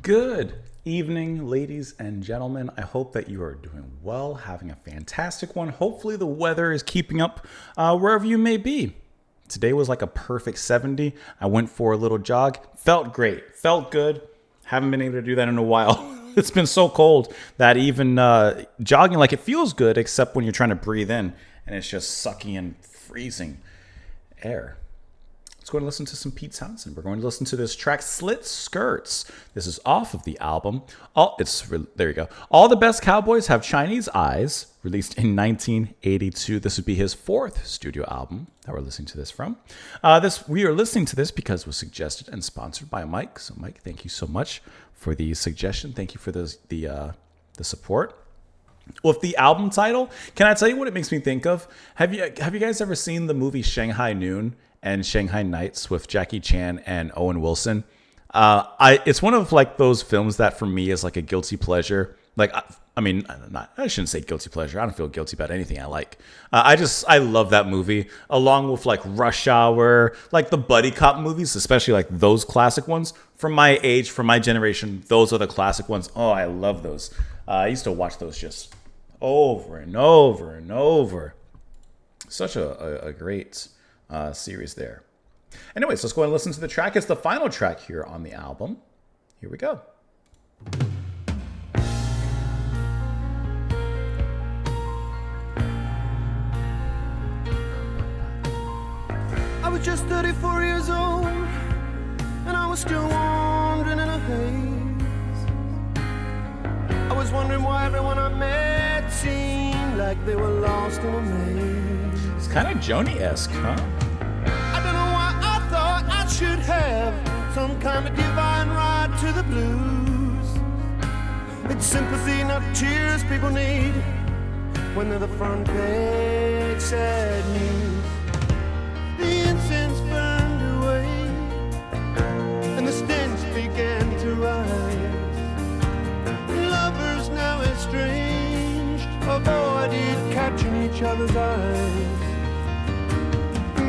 Good evening, ladies and gentlemen. I hope that you are doing well, having a fantastic one. Hopefully the weather is keeping up wherever you may be. Today was like a perfect 70. I went for a little jog. Felt great. Felt good. Haven't been able to do that in a while. It's been so cold that even jogging, like, it feels good, except when you're trying to breathe in and it's just sucking in freezing air. Let's go and listen to some Pete Townsend. We're going to listen to this track, Slit Skirts. This is off of the album. There you go. All the Best Cowboys Have Chinese Eyes, released in 1982. This would be his fourth studio album that we're listening to this from. We are listening to this because it was suggested and sponsored by Mike. So, Mike, thank you so much for the suggestion. Thank you for the support. With the album title, can I tell you what it makes me think of? Have you guys ever seen the movie Shanghai Noon and Shanghai Nights with Jackie Chan and Owen Wilson? It's one of like those films that for me is like a guilty pleasure. Like, I shouldn't say guilty pleasure. I don't feel guilty about anything I like. I love that movie, along with like Rush Hour, like the buddy cop movies, especially like those classic ones. From my age, from my generation, those are the classic ones. Oh, I love those. I used to watch those just over and over and over. Such a great series there. Anyways, let's go and listen to the track. It's the final track here on the album. Here we go. I was just 34 years old, and I was still wandering in a haze. I was wondering why everyone I met seemed like they were lost in a maze. It's kind of Joni-esque, huh? I don't know why I thought I should have some kind of divine right to the blues. It's sympathy, not tears, people need when they're the front page sad news. The incense burned away, and the stench began to rise. Lovers now estranged avoided catching each other's eyes.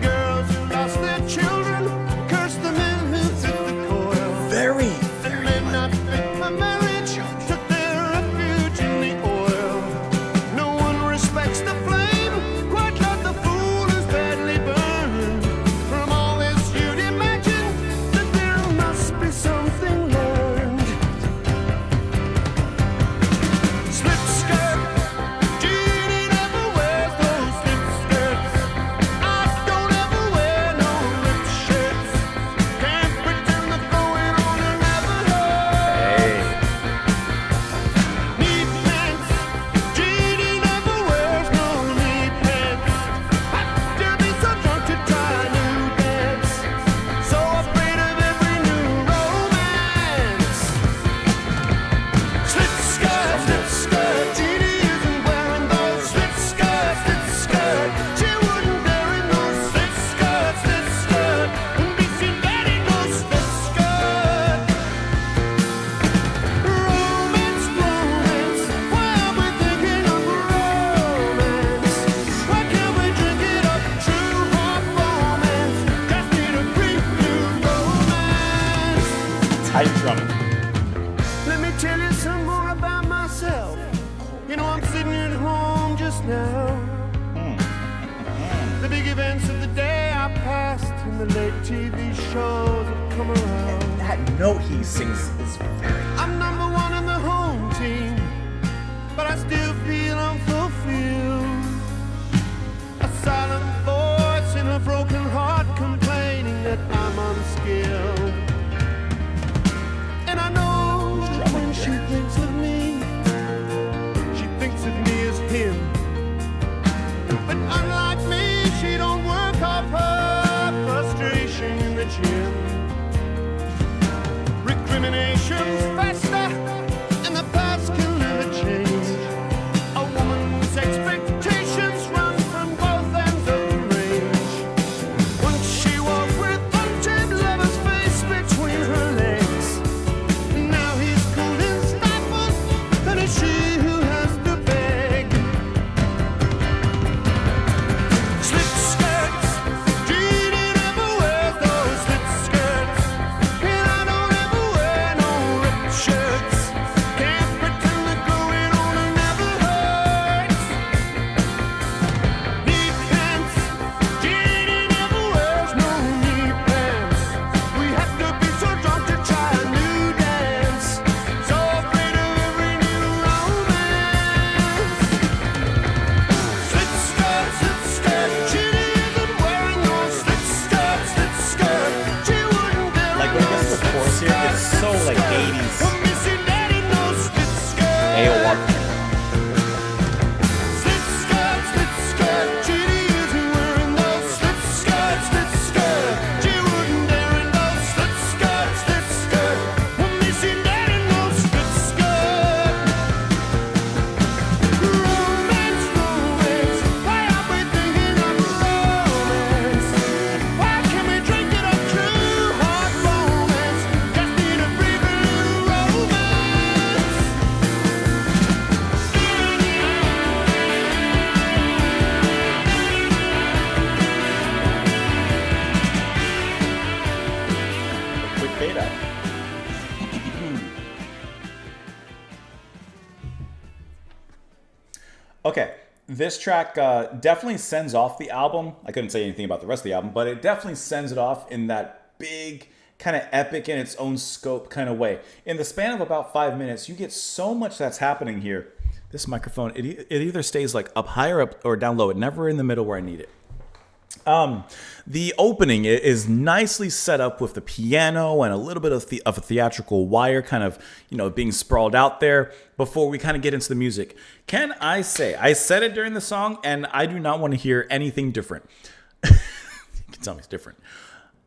Girls who lost their children cursed the men who took the coil. Very And men not fit for marriage took their refuge in the oil. No one respects the flame quite like the fool who's badly burned. From all this you'd imagine that there must be something learned. Slit skirt, Jeannie never wears those slit skirts. I don't ever wear no ripped shirts. Can't pretend the going on and never hurt. Knee pants, Jeannie never wears no knee pants. Have to be so drunk to try new dance. So afraid of every new romance. Slit skirt, Jeannie isn't wearing those slit skirt. She wouldn't dare in those slit skirt. Wouldn't be seen dead in those slit skirt. Romance, why are we thinking of romance? Why can't we drink it up? True heart romance. Just need a brief new romance. tight drumming. Let me tell you some more about myself. You know, I'm sitting at home just now. The big events of the day I passed, and the late TV shows have come around. That note he sings is very... I'm number one in the home team, but I still feel unfulfilled. A silent voice in a broken heart complaining that I'm unskilled. And I know when she thinks of me, she thinks of me as him. But unlike me, she don't work off her frustration in the gym. Recriminations fester, and the past can never change. A woman's expectations run from both ends of the range. Once she walked with untamed lover's face between her legs. Now he's cool and stifled, and it's she who has to beg. Slit skirts, Jeannie never wears those slit skirts. And I don't ever wear no ripped Okay, this track definitely sends off the album. I couldn't say anything about the rest of the album, but it definitely sends it off in that big, kind of epic in its own scope kind of way. In the span of about 5 minutes, you get so much that's happening here. This microphone, it either stays like up higher up or down low. It never in the middle where I need it. The opening is nicely set up with the piano and a little bit of a theatrical wire kind of, being sprawled out there before we kind of get into the music. Can I say, I said it during the song and I do not want to hear anything different. You can tell me it's different.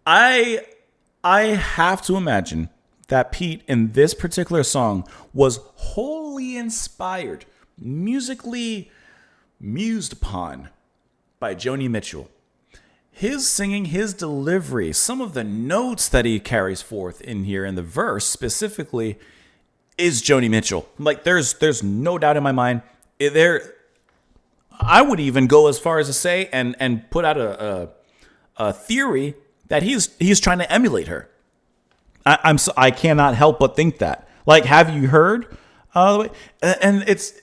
I have to imagine that Pete in this particular song was wholly inspired, musically mused upon by Joni Mitchell. His singing, his delivery, some of the notes that he carries forth in here in the verse specifically is Joni Mitchell. Like there's no doubt in my mind. I would even go as far as to say and put out a theory that he's trying to emulate her. I cannot help but think that. Like, have you heard? And it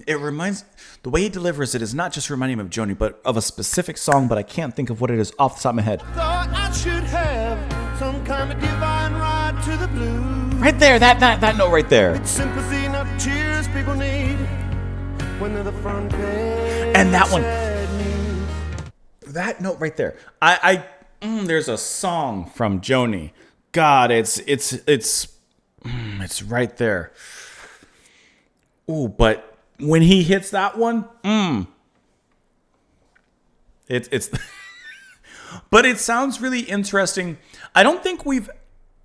reminds. The way he delivers it is not just reminding him of Joni, but of a specific song, but I can't think of what it is off the top of my head. Thought I should have some kind of divine right to the blues. Right there, that note right there. It's sympathy, not tears people need when they're the front page. And that one. That note right there. There's a song from Joni. God, it's right there. Ooh, but when he hits that one, it's but it sounds really interesting. I don't think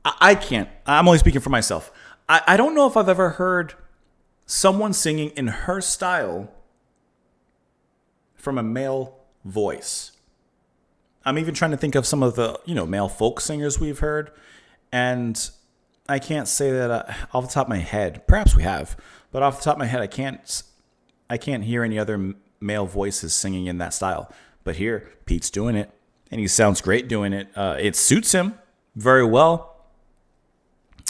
I'm only speaking for myself. I don't know if I've ever heard someone singing in her style from a male voice. I'm even trying to think of some of the, male folk singers we've heard, and I can't say that off the top of my head. Perhaps we have. But off the top of my head, I can't hear any other male voices singing in that style. But here, Pete's doing it, and he sounds great doing it. It suits him very well.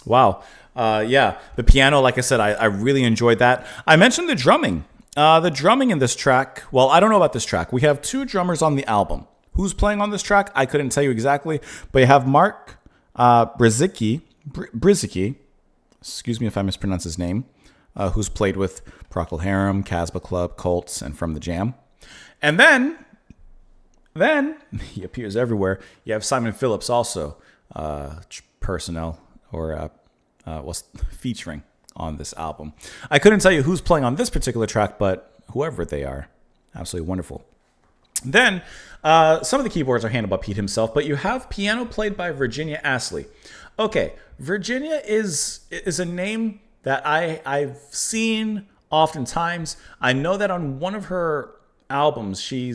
Wow. Yeah, the piano, like I said, I really enjoyed that. I mentioned the drumming. The drumming in this track, well, I don't know about this track. We have 2 drummers on the album. Who's playing on this track? I couldn't tell you exactly. But you have Mark Brzezicki, excuse me if I mispronounce his name, who's played with Procol Harum, Casbah Club, Colts, and From the Jam. And then he appears everywhere. You have Simon Phillips also, personnel or was featuring on this album. I couldn't tell you who's playing on this particular track, but whoever they are, absolutely wonderful. Then some of the keyboards are handled by Pete himself, but you have piano played by Virginia Astley. Okay, Virginia is a name that I've seen oftentimes. I know that on one of her albums, she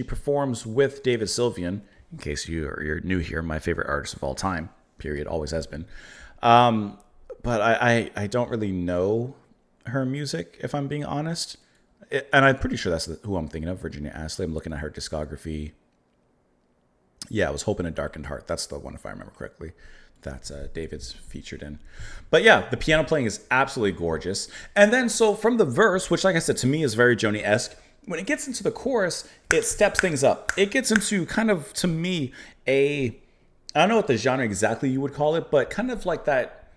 performs with David Sylvian. In case you're new here, my favorite artist of all time, period, always has been. But I don't really know her music, if I'm being honest. And I'm pretty sure that's who I'm thinking of, Virginia Astley. I'm looking at her discography. Yeah, it was Hope in a Darkened Heart. That's the one, if I remember correctly, that David's featured in. But yeah, the piano playing is absolutely gorgeous. And then so from the verse, which like I said, to me is very Joni-esque, when it gets into the chorus, it steps things up. It gets into kind of, to me, I don't know what the genre exactly you would call it, but kind of like that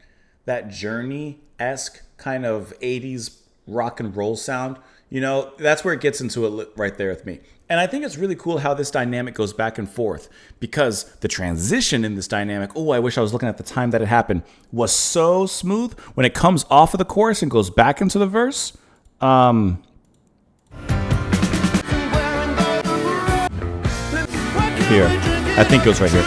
Journey-esque kind of 80s rock and roll sound. That's where it gets into it right there with me. And I think it's really cool how this dynamic goes back and forth, because the transition in this dynamic, I wish I was looking at the time that it happened, was so smooth. When it comes off of the chorus and goes back into the verse, here, I think it goes right here.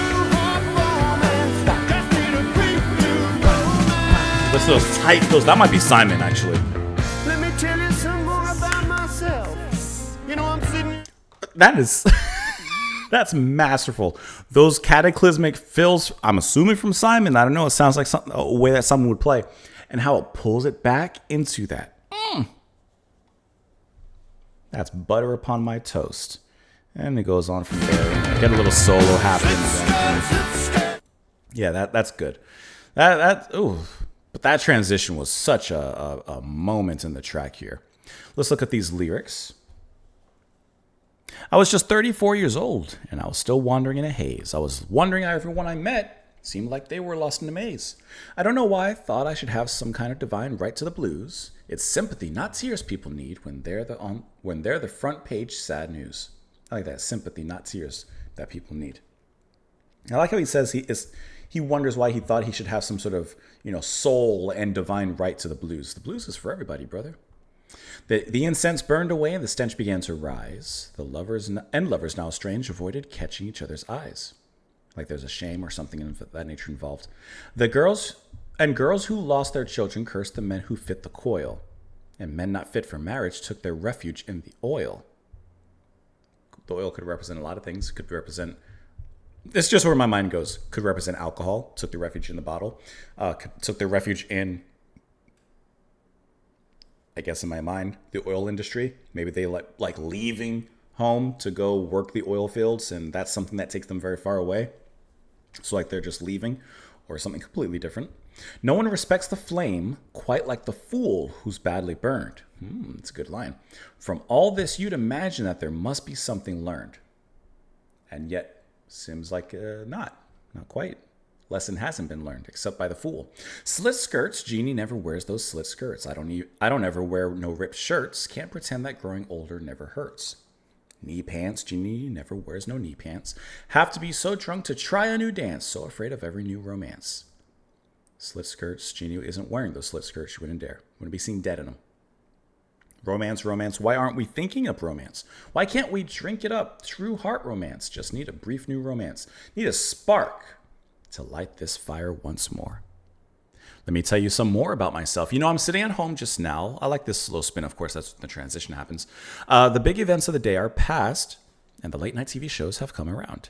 Listen to those tight fills. That might be Simon, actually. Let me tell you some more about myself. I'm sitting. That's masterful. Those cataclysmic fills, I'm assuming from Simon. I don't know. It sounds like a way that someone would play, and how it pulls it back into that. That's butter upon my toast. And it goes on from there. Get a little solo happening. Yeah, that's good. But that transition was such a moment in the track here. Let's look at these lyrics. I was just 34 years old, and I was still wandering in a haze. I was wondering how everyone I met seemed like they were lost in a maze. I don't know why I thought I should have some kind of divine right to the blues. It's sympathy, not tears, people need when they're the front page sad news. I like that, sympathy, not tears, that people need. I like how he says he wonders why he thought he should have some sort of soul and divine right to the blues. The blues is for everybody, brother. The incense burned away and the stench began to rise. The lovers now estranged avoided catching each other's eyes. Like there's a shame or something of that nature involved. The girls who lost their children cursed the men who fit the coil. And men not fit for marriage took their refuge in the oil. The oil could represent a lot of things. Could represent, it's just where my mind goes. Could represent alcohol. Took their refuge in the bottle. Took their refuge in, I guess in my mind, the oil industry. Maybe they like leaving home to go work the oil fields, and that's something that takes them very far away. So like they're just leaving, or something completely different. No one respects the flame quite like the fool who's badly burned. It's a good line. From all this, you'd imagine that there must be something learned. And yet, seems like not quite. Lesson hasn't been learned, except by the fool. Slit skirts, Jeannie never wears those slit skirts. I don't ever wear no ripped shirts. Can't pretend that growing older never hurts. Knee pants, Jeannie never wears no knee pants. Have to be so drunk to try a new dance, so afraid of every new romance. Slit skirts, Jeannie isn't wearing those slit skirts. She wouldn't dare. Wouldn't be seen dead in them. Romance, why aren't we thinking up romance? Why can't we drink it up? True heart romance, just need a brief new romance. Need a spark to light this fire once more. Let me tell you some more about myself. I'm sitting at home just now. I like this slow spin, of course, that's when the transition happens. The big events of the day are past, and the late night TV shows have come around.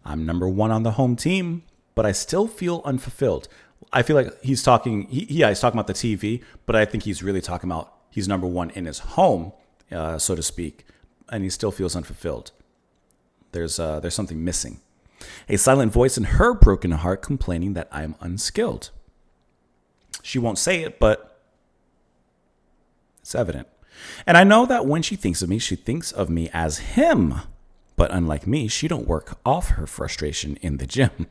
I'm number one on the home team, but I still feel unfulfilled. I feel like he's talking, he's talking about the TV, but I think he's really talking about he's number one in his home, so to speak, and he still feels unfulfilled. There's something missing. A silent voice in her broken heart complaining that I am unskilled. She won't say it, but it's evident. And I know that when she thinks of me, she thinks of me as him. But unlike me, she don't work off her frustration in the gym.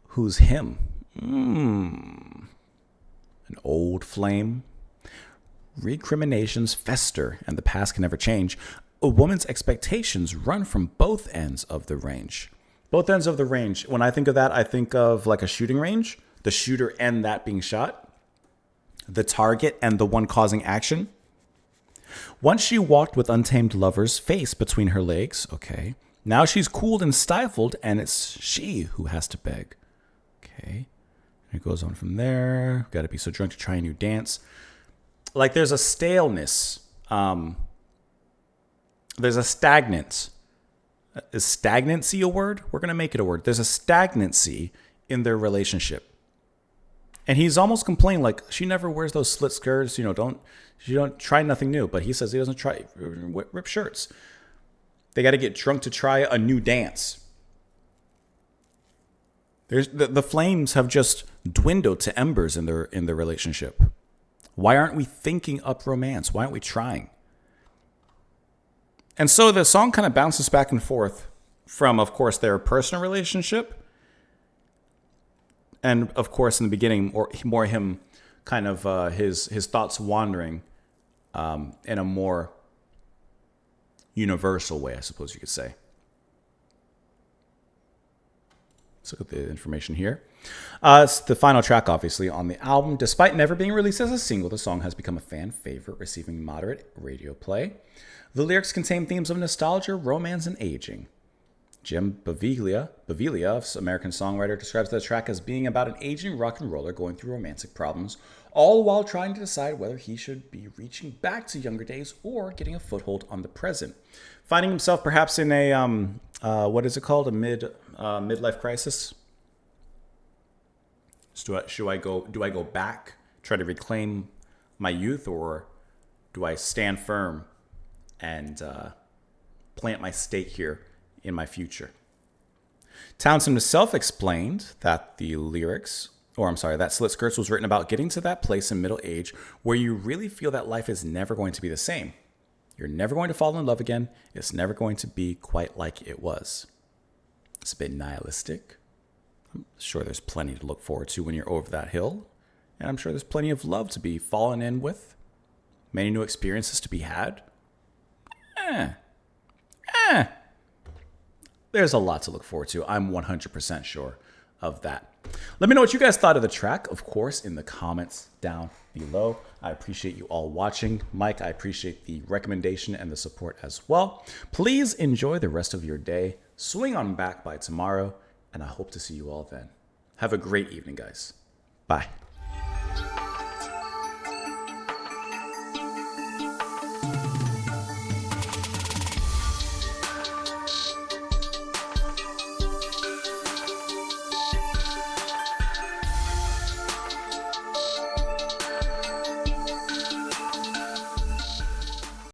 Who's him? An old flame. Recriminations fester, and the past can never change. A woman's expectations run from both ends of the range. Both ends of the range. When I think of that, I think of like a shooting range. The shooter and that being shot. The target and the one causing action. Once she walked with untamed lover's face between her legs. Okay. Now she's cooled and stifled, and it's she who has to beg. Okay. It goes on from there. Got to be so drunk to try a new dance. Like there's a staleness. There's a stagnant. Is stagnancy a word? We're going to make it a word. There's a stagnancy in their relationship. And he's almost complaining like she never wears those slit skirts. She don't try nothing new. But he says he doesn't try rip shirts. They got to get drunk to try a new dance. The flames have just dwindled to embers in their relationship. Why aren't we thinking up romance? Why aren't we trying? And so the song kind of bounces back and forth from, of course, their personal relationship. And, of course, in the beginning, or more him kind of his thoughts wandering in a more universal way, I suppose you could say. Let's look at the information here. It's the final track, obviously, on the album. Despite never being released as a single, the song has become a fan favorite, receiving moderate radio play. The lyrics contain themes of nostalgia, romance, and aging. Jim Baviglia, American songwriter, describes the track as being about an aging rock and roller going through romantic problems, all while trying to decide whether he should be reaching back to younger days or getting a foothold on the present. Finding himself perhaps in a, what is it called? A midlife crisis? So do I go back, try to reclaim my youth, or do I stand firm and plant my stake here in my future? Townsend himself explained that the lyrics or I'm sorry, that Slit Skirts was written about getting to that place in middle age where you really feel that life is never going to be the same. You're never going to fall in love again. It's never going to be quite like it was. It's a bit nihilistic. I'm sure there's plenty to look forward to when you're over that hill. And I'm sure there's plenty of love to be fallen in with. Many new experiences to be had. There's a lot to look forward to. I'm 100% sure of that. Let me know what you guys thought of the track, of course, in the comments down below. I appreciate you all watching. Mike, I appreciate the recommendation and the support as well. Please enjoy the rest of your day. Swing on back by tomorrow, and I hope to see you all then. Have a great evening, guys. Bye.